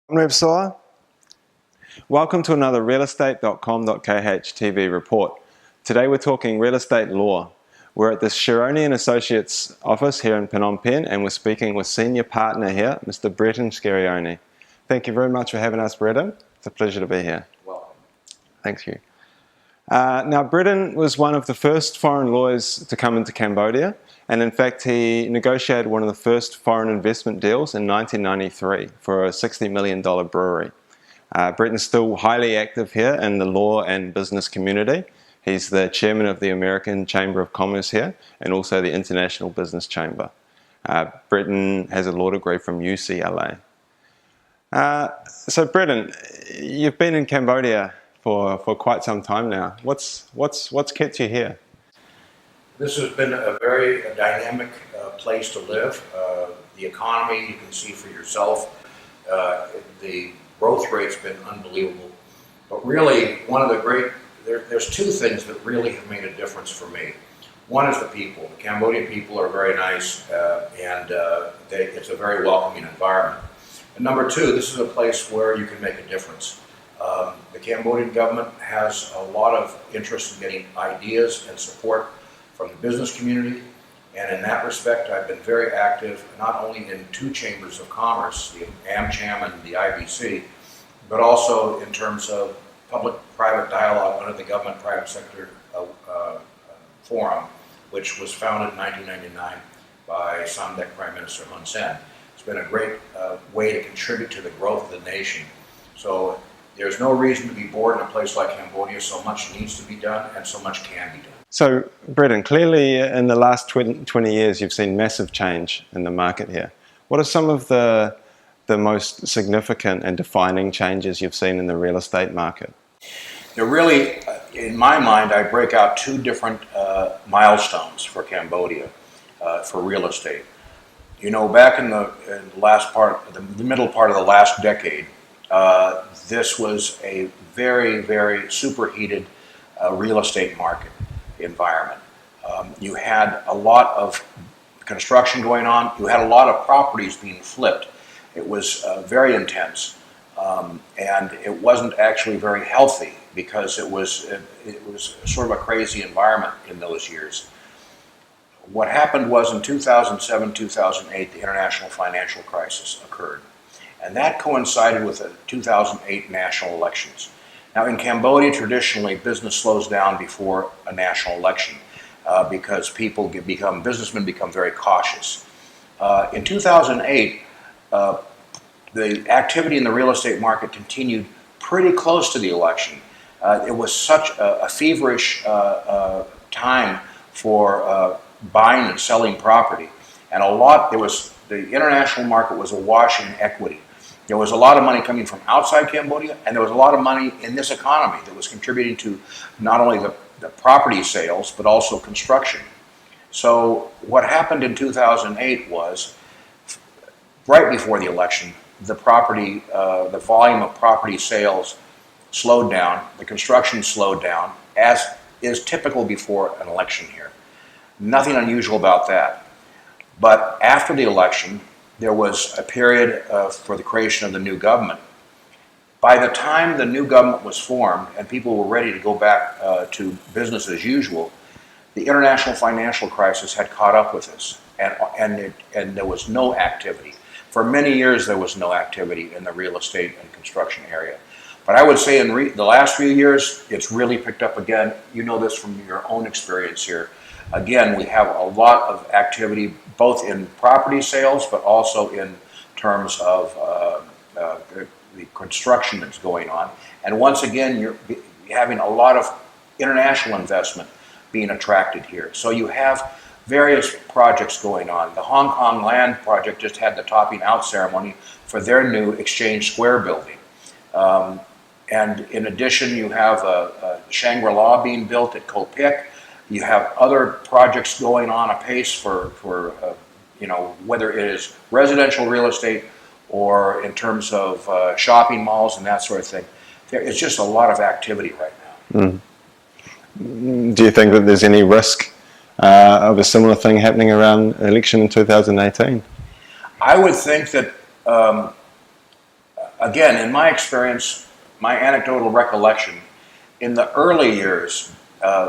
I'm Reb Saw. Welcome to another Realestate.com.kh TV report. Today we're talking real estate law. We're at the Sciaroni and Associates office here in Phnom Penh, and we're speaking with senior partner here, Mr. Bretton Sciaroni. Thank you very much for having us, Bretton. It's a pleasure to be here. Welcome. Thank you. Now, Bretton was one of the first foreign lawyers to come into Cambodia, and in fact he negotiated one of the first foreign investment deals in 1993 for a $60 million brewery. Bretton's still highly active here in the law and business community. He's the chairman of the American Chamber of Commerce here and also the International Business Chamber. Bretton has a law degree from UCLA. So Bretton, you've been in Cambodia for quite some time now. What's kept you here? This has been a very dynamic place to live. The economy, you can see for yourself. The growth rate's been unbelievable. But really, there's two things that really have made a difference for me. One is the people. The Cambodian people are very nice, and it's a very welcoming environment. And number two, this is a place where you can make a difference. The Cambodian government has a lot of interest in getting ideas and support from the business community, and in that respect I've been very active not only in two chambers of commerce, the AMCHAM and the IBC, but also in terms of public-private dialogue under the government-private sector forum, which was founded in 1999 by Samdech Prime Minister Hun Sen. It's been a great way to contribute to the growth of the nation. So there's no reason to be bored in a place like Cambodia. So much needs to be done and so much can be done. So, Bretton, clearly in the last 20 years you've seen massive change in the market here. What are some of the most significant and defining changes you've seen in the real estate market? There really, in my mind, I break out two different milestones for Cambodia for real estate. You know, back in the middle part of the last decade, this was a very, very superheated real estate market environment. You had a lot of construction going on. You had a lot of properties being flipped. It was very intense, and it wasn't actually very healthy because it was sort of a crazy environment in those years. What happened was in 2007, 2008, the international financial crisis occurred, and that coincided with the 2008 national elections. Now, in Cambodia, traditionally, business slows down before a national election because businessmen become very cautious. In 2008, the activity in the real estate market continued pretty close to the election. It was such a feverish time for buying and selling property, and the international market was awash in equity. There was a lot of money coming from outside Cambodia, and there was a lot of money in this economy that was contributing to not only the property sales, but also construction. So what happened in 2008 was, right before the election, the volume of property sales slowed down, the construction slowed down, as is typical before an election here. Nothing unusual about that. But after the election, there was a period for the creation of the new government. By the time the new government was formed and people were ready to go back to business as usual, the international financial crisis had caught up with us, and there was no activity. For many years, there was no activity in the real estate and construction area. But I would say in the last few years, it's really picked up again. You know this from your own experience here. Again, we have a lot of activity, both in property sales, but also in terms of the construction that's going on. And once again, you're having a lot of international investment being attracted here. So you have various projects going on. The Hong Kong Land Project just had the topping out ceremony for their new Exchange Square building. And in addition, you have a Shangri-La being built at Koh Pik. You have other projects going on apace for whether it is residential real estate or in terms of shopping malls and that sort of thing. There is just a lot of activity right now. Do you think that there's any risk of a similar thing happening around the election in 2018? I would think that Again, in my experience, my anecdotal recollection, in the early years,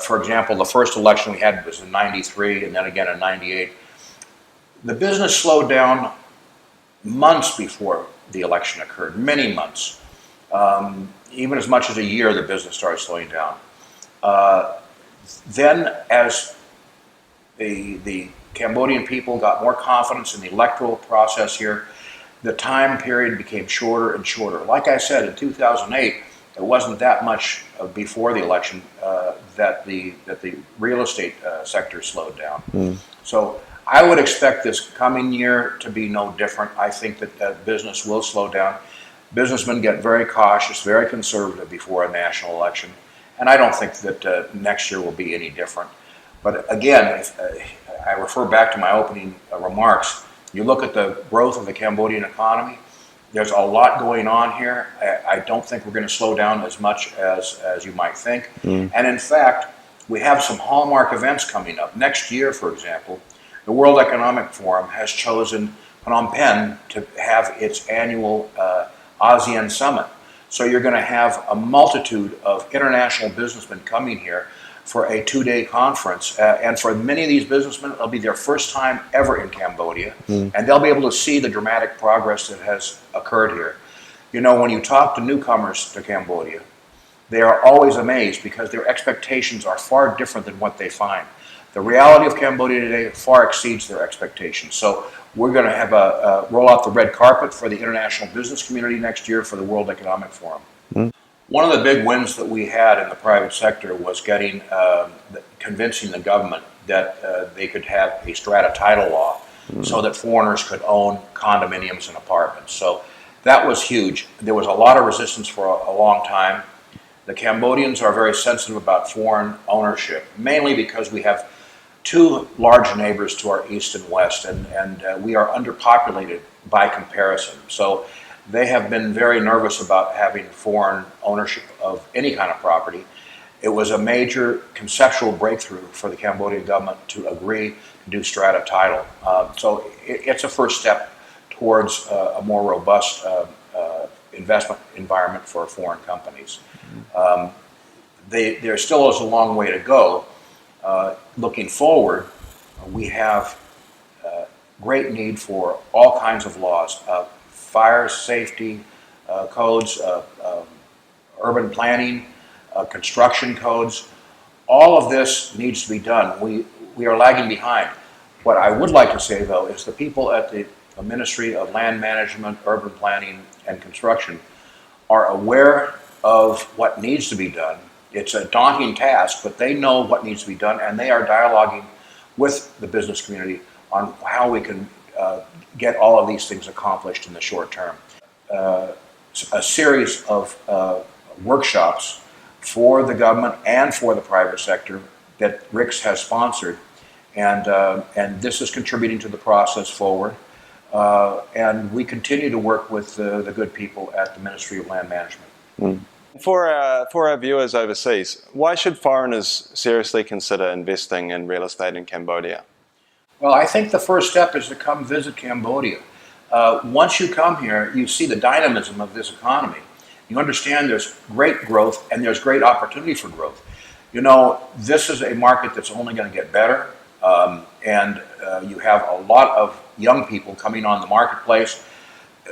for example, the first election we had was in '93 and then again in '98, the business slowed down months before the election occurred, many months. Even as much as a year, the business started slowing down. Then, as the Cambodian people got more confidence in the electoral process here, the time period became shorter and shorter. Like I said, in 2008, it wasn't that much before the election that the real estate sector slowed down. So I would expect this coming year to be no different. I think that business will slow down. Businessmen get very cautious, very conservative before a national election, and I don't think that next year will be any different. But again, if, I refer back to my opening remarks. You look at the growth of the Cambodian economy, there's a lot going on here. I don't think we're going to slow down as much as you might think. And in fact, we have some hallmark events coming up. Next year, for example, the World Economic Forum has chosen Phnom Penh to have its annual ASEAN Summit. So you're going to have a multitude of international businessmen coming here for a 2-day conference. And for many of these businessmen, it'll be their first time ever in Cambodia. And they'll be able to see the dramatic progress that has occurred here. You know, when you talk to newcomers to Cambodia, they are always amazed because their expectations are far different than what they find. The reality of Cambodia today far exceeds their expectations. So we're going to have roll out the red carpet for the international business community next year for the World Economic Forum. One of the big wins that we had in the private sector was convincing the government that they could have a strata title law so that foreigners could own condominiums and apartments. So that was huge. There was a lot of resistance for a long time. The Cambodians are very sensitive about foreign ownership, mainly because we have two large neighbors to our east and west, and we are underpopulated by comparison. So they have been very nervous about having foreign ownership of any kind of property. It was a major conceptual breakthrough for the Cambodian government to agree to do strata title. So it's a first step towards a more robust investment environment for foreign companies. There still is a long way to go. Looking forward, we have great need for all kinds of laws. Fire safety codes, urban planning, construction codes. All of this needs to be done. We are lagging behind. What I would like to say, though, is the people at the Ministry of Land Management, Urban Planning, and Construction are aware of what needs to be done. It's a daunting task, but they know what needs to be done, and they are dialoguing with the business community on how we can get all of these things accomplished in the short term. A series of workshops for the government and for the private sector that RICS has sponsored, and this is contributing to the process forward. And we continue to work with the good people at the Ministry of Land Management. For our viewers overseas, why should foreigners seriously consider investing in real estate in Cambodia? Well, I think the first step is to come visit Cambodia. Once you come here, you see the dynamism of this economy. You understand there's great growth and there's great opportunity for growth. You know, this is a market that's only going to get better, and you have a lot of young people coming on the marketplace.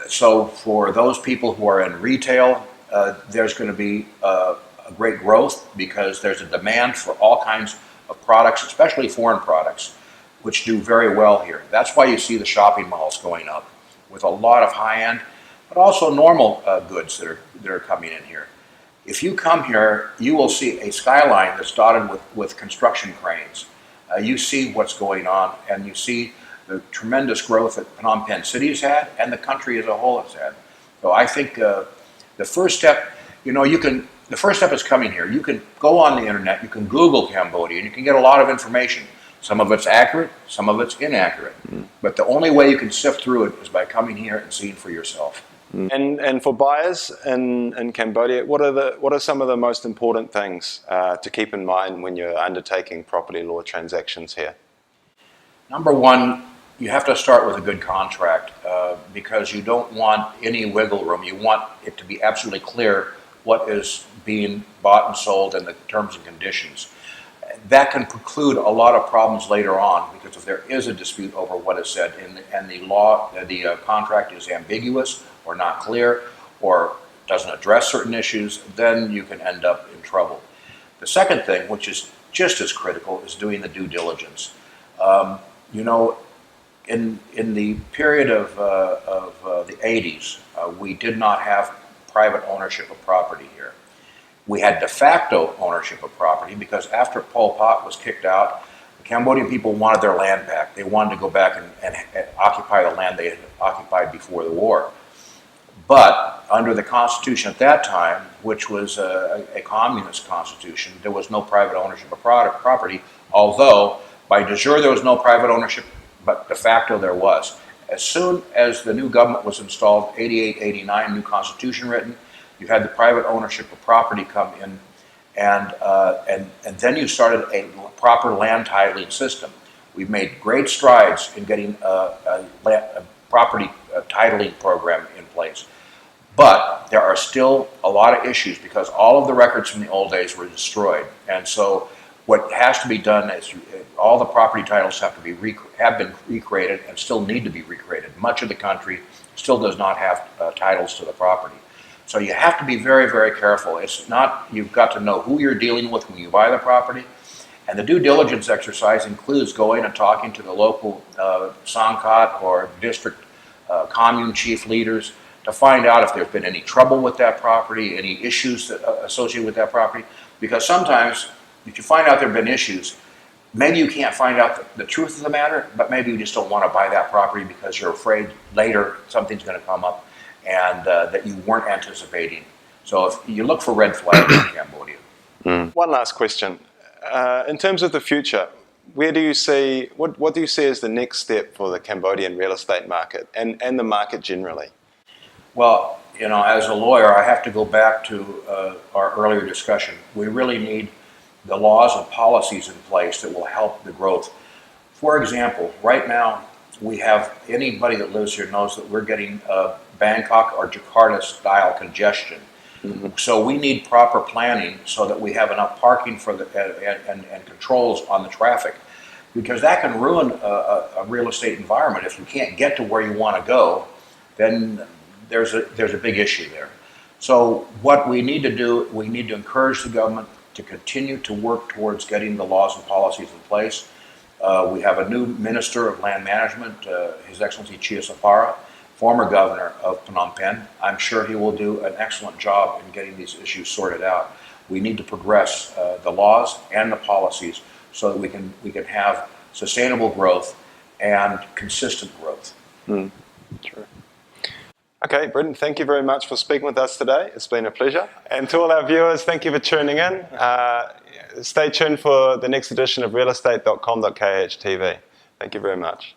So for those people who are in retail, there's going to be a great growth because there's a demand for all kinds of products, especially foreign products, which do very well here. That's why you see the shopping malls going up with a lot of high-end, but also normal goods that are coming in here. If you come here, you will see a skyline that's dotted with construction cranes. You see what's going on, and you see the tremendous growth that Phnom Penh City has had and the country as a whole has had. So I think the first step, the first step is coming here. You can go on the internet, you can Google Cambodia, and you can get a lot of information. Some of it's accurate, some of it's inaccurate. But the only way you can sift through it is by coming here and seeing for yourself. And for buyers in Cambodia, what are some of the most important things to keep in mind when you're undertaking property law transactions here? Number one, you have to start with a good contract because you don't want any wiggle room. You want it to be absolutely clear what is being bought and sold and the terms and conditions. That can preclude a lot of problems later on because if there is a dispute over what is said and the contract is ambiguous or not clear or doesn't address certain issues, then you can end up in trouble. The second thing, which is just as critical, is doing the due diligence. You know, in the period of the 80s, we did not have private ownership of property here. We had de facto ownership of property because after Pol Pot was kicked out, the Cambodian people wanted their land back. They wanted to go back and occupy the land they had occupied before the war. But under the constitution at that time, which was a communist constitution, there was no private ownership of property, although by de jure there was no private ownership, but de facto there was. As soon as the new government was installed, 88, 89, new constitution written, you had the private ownership of property come in, and then you started a proper land titling system. We've made great strides in getting a property titling program in place. But there are still a lot of issues because all of the records from the old days were destroyed. And so what has to be done is all the property titles have been recreated and still need to be recreated. Much of the country still does not have titles to the property. So you have to be very, very careful. It's not, you've got to know who you're dealing with when you buy the property. And the due diligence exercise includes going and talking to the local Sangkat or district commune chief leaders to find out if there's been any trouble with that property, any issues associated with that property. Because sometimes, if you find out there have been issues, maybe you can't find out the truth of the matter, but maybe you just don't want to buy that property because you're afraid later something's going to come up and that you weren't anticipating. So if you look for red flags in Cambodia. One last question. In terms of the future, where do you see, what do you see as the next step for the Cambodian real estate market and the market generally? Well, you know, as a lawyer, I have to go back to our earlier discussion. We really need the laws and policies in place that will help the growth. For example, right now, we have, anybody that lives here knows that we're getting Bangkok or Jakarta-style congestion. So we need proper planning so that we have enough parking for and controls on the traffic, because that can ruin a real estate environment. If you can't get to where you want to go, then there's a big issue there. So what we need to do, we need to encourage the government to continue to work towards getting the laws and policies in place. We have a new Minister of Land Management, His Excellency Chia Sapara, former governor of Phnom Penh. I'm sure he will do an excellent job in getting these issues sorted out. We need to progress the laws and the policies so that we can have sustainable growth and consistent growth. True. Okay, Bretton, thank you very much for speaking with us today. It's been a pleasure. And to all our viewers, thank you for tuning in. Stay tuned for the next edition of Realestate.com.kh TV. Thank you very much.